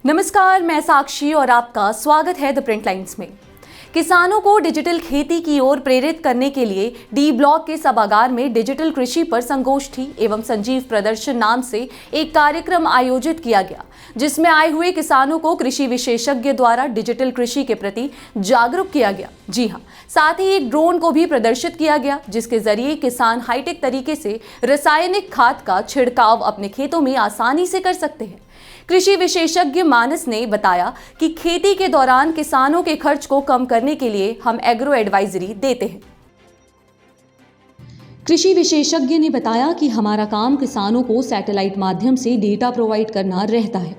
नमस्कार, मैं साक्षी और आपका स्वागत है द प्रिंट लाइन्स में। किसानों को डिजिटल खेती की ओर प्रेरित करने के लिए डी ब्लॉक के सभागार में डिजिटल कृषि पर संगोष्ठी एवं संजीव प्रदर्शन नाम से एक कार्यक्रम आयोजित किया गया, जिसमें आए हुए किसानों को कृषि विशेषज्ञ द्वारा डिजिटल कृषि के प्रति जागरूक किया गया। जी हाँ, साथ ही एक ड्रोन को भी प्रदर्शित किया गया, जिसके जरिए किसान हाईटेक तरीके से रासायनिक खाद का छिड़काव अपने खेतों में आसानी से कर सकते हैं। कृषि विशेषज्ञ मानस ने बताया कि खेती के दौरान किसानों के खर्च को कम करने के लिए हम एग्रो एडवाइजरी देते हैं। कृषि विशेषज्ञ ने बताया कि हमारा काम किसानों को सैटेलाइट माध्यम से डेटा प्रोवाइड करना रहता है।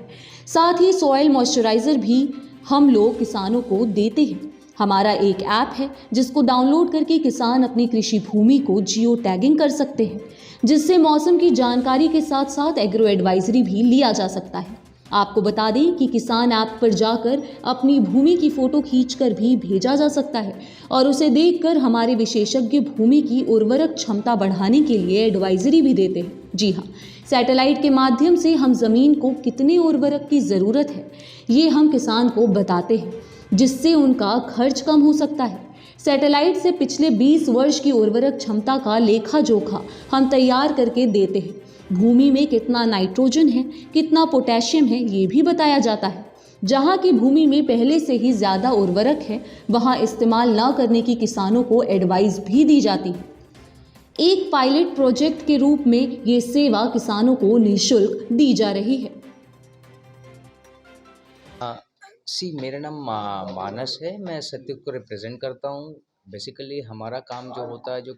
साथ ही सॉइल मॉइस्चराइजर भी हम लोग किसानों को देते हैं। हमारा एक ऐप है जिसको डाउनलोड करके किसान अपनी कृषि भूमि को जियो टैगिंग कर सकते हैं, जिससे मौसम की जानकारी के साथ साथ एग्रो एडवाइजरी भी लिया जा सकता है। आपको बता दें कि किसान ऐप पर जाकर अपनी भूमि की फोटो खींचकर भी भेजा जा सकता है और उसे देखकर हमारे विशेषज्ञ भूमि की उर्वरक क्षमता बढ़ाने के लिए एडवाइजरी भी देते हैं। जी हाँ, सैटेलाइट के माध्यम से हम जमीन को कितने उर्वरक की ज़रूरत है ये हम किसान को बताते हैं, जिससे उनका खर्च कम हो सकता है। सैटेलाइट से पिछले 20 वर्ष की उर्वरक क्षमता का लेखा जोखा हम तैयार करके देते हैं। भूमि में कितना नाइट्रोजन है, कितना पोटेशियम है, ये भी बताया जाता है। जहाँ की भूमि में पहले से ही ज़्यादा उर्वरक है, वहाँ इस्तेमाल न करने की किसानों को एडवाइस भी दी जाती है। एक पायलट प्रोजेक्ट के रूप में ये सेवा किसानों को निःशुल्क दी जा रही है। मेरा नाम मानस है। मैं सत्ययुग को रिप्रेजेंट करता हूँ। बेसिकली हमारा काम जो होता है, जो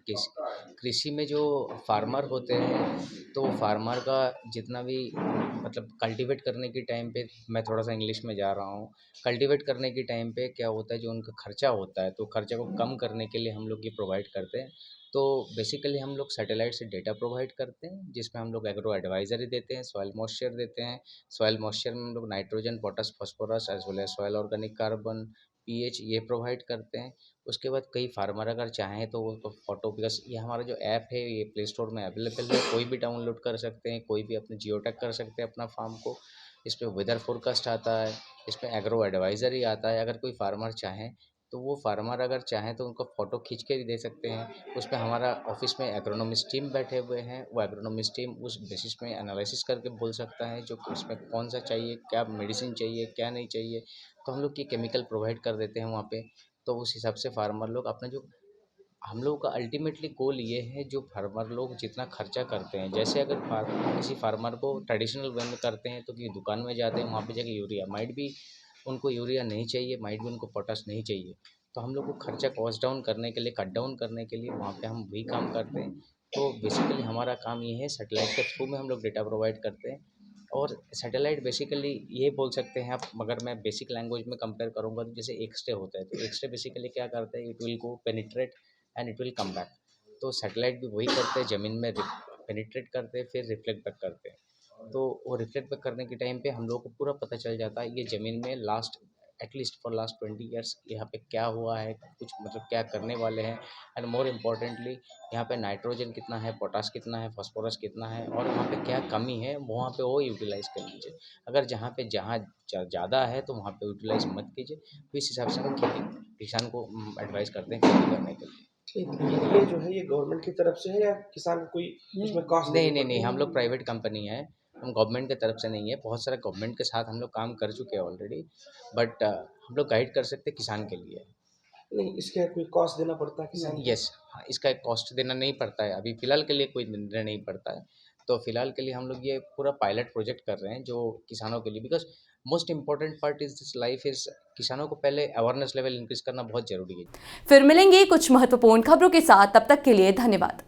कृषि में जो फार्मर होते हैं, तो फार्मर का जितना भी मतलब कल्टीवेट करने के टाइम पे, मैं थोड़ा सा इंग्लिश में जा रहा हूँ, कल्टीवेट करने के टाइम पे क्या होता है, जो उनका खर्चा होता है, तो खर्चा को कम करने के लिए हम लोग ये प्रोवाइड करते हैं। तो बेसिकली हम लोग सैटेलाइट से डेटा प्रोवाइड करते हैं, जिसमें हम लोग एग्रो एडवाइजरी देते हैं, सॉइल मॉइस्चर देते हैं। सॉइल मॉइस्चर में हम लोग nitrogen, potash, phosphorus as well as soil organic carbon, pH ये प्रोवाइड करते हैं। उसके बाद कई फार्मर अगर चाहें तो वो फोटो, बिकॉज ये हमारा जो ऐप है ये प्ले स्टोर में अवेलेबल है, कोई भी डाउनलोड कर सकते हैं, कोई भी अपने जियो टैग कर सकते हैं अपना फार्म को। इस पर वेदर फोरकास्ट आता है, इस पर एग्रो एडवाइजरी आता है। अगर कोई फार्मर चाहें तो वो फार्मर अगर चाहें तो उनको फ़ोटो खींच के भी दे सकते हैं। उसमें हमारा ऑफिस में एग्रोनॉमिस्ट टीम बैठे हुए हैं, वो एग्रोनॉमिस्ट टीम उस बेसिस में एनालिसिस करके बोल सकता है जो उसमें कौन सा चाहिए, क्या मेडिसिन चाहिए, क्या नहीं चाहिए। तो हम लोग ये केमिकल प्रोवाइड कर देते हैं वहाँ पे। तो उस हिसाब से फार्मर लोग अपना जो, हम लोगों का अल्टीमेटली गोल ये है, जो फार्मर लोग जितना खर्चा करते हैं, जैसे अगर किसी फार्मर को ट्रेडिशनल वे में करते हैं तो कि दुकान में जाते हैं, वहाँ पे जाके यूरिया माइट भी उनको यूरिया नहीं चाहिए, माइट भी उनको पोटाश नहीं चाहिए। तो हम लोग को खर्चा कॉस्ट डाउन करने के लिए, कट डाउन करने के लिए वहाँ पे हम वही काम करते हैं। तो बेसिकली हमारा काम ये है, सैटेलाइट के थ्रू में हम लोग डेटा प्रोवाइड करते हैं। और सैटेलाइट बेसिकली ये बोल सकते हैं आप, मगर मैं बेसिक लैंग्वेज में कंपेयर करूँगा तो जैसे एक्सरे होता है, तो एक्सरे बेसिकली क्या करता है, it will go penetrate and it will come back. तो सैटेलाइट भी वही करते हैं, ज़मीन में पेनिट्रेट करते हैं, फिर रिफ्लेक्ट बैक करते हैं। तो वो रिफ्लेक्ट बैक करने के टाइम पे हम लोगों को पूरा पता चल जाता है ये ज़मीन में last at least for last 20 years यहाँ पे क्या हुआ है, कुछ मतलब क्या करने वाले हैं। एंड मोर इम्पॉर्टेंटली यहाँ पे नाइट्रोजन कितना है, पोटास कितना है, फास्फोरस कितना है, और वहाँ पे क्या कमी है, वहाँ पे वो यूटिलाइज़ कर लीजिए। अगर जहाँ पे ज़्यादा है तो वहाँ पे यूटिलाइज़ मत कीजिए। तो इस हिसाब से हम खेती किसान को एडवाइस करते हैं खेती करने के लिए। ये जो है ये गवर्नमेंट की तरफ से है या किसान को कोई इसमें कॉस्ट नहीं देनी नहीं पड़ती नहीं, है? हम लोग प्राइवेट कंपनी है, हम गवर्नमेंट की तरफ से नहीं है। बहुत सारे गवर्नमेंट के साथ हम लोग काम कर चुके हैं ऑलरेडी, बट हम लोग गाइड कर सकते हैं किसान के लिए। नहीं, इसके कोई कॉस्ट देना पड़ता है किसान को? यस, हाँ, इसका एक कॉस्ट देना नहीं पड़ता है, अभी फ़िलहाल के लिए कोई निर्णय नहीं पड़ता है। तो फ़िलहाल के लिए हम लोग ये पूरा पायलट प्रोजेक्ट कर रहे हैं जो किसानों के लिए, because most important part is this life is, किसानों को पहले अवेयरनेस लेवल इंक्रीज़ करना बहुत ज़रूरी है। फिर मिलेंगे कुछ महत्वपूर्ण खबरों के साथ, तब तक के लिए धन्यवाद।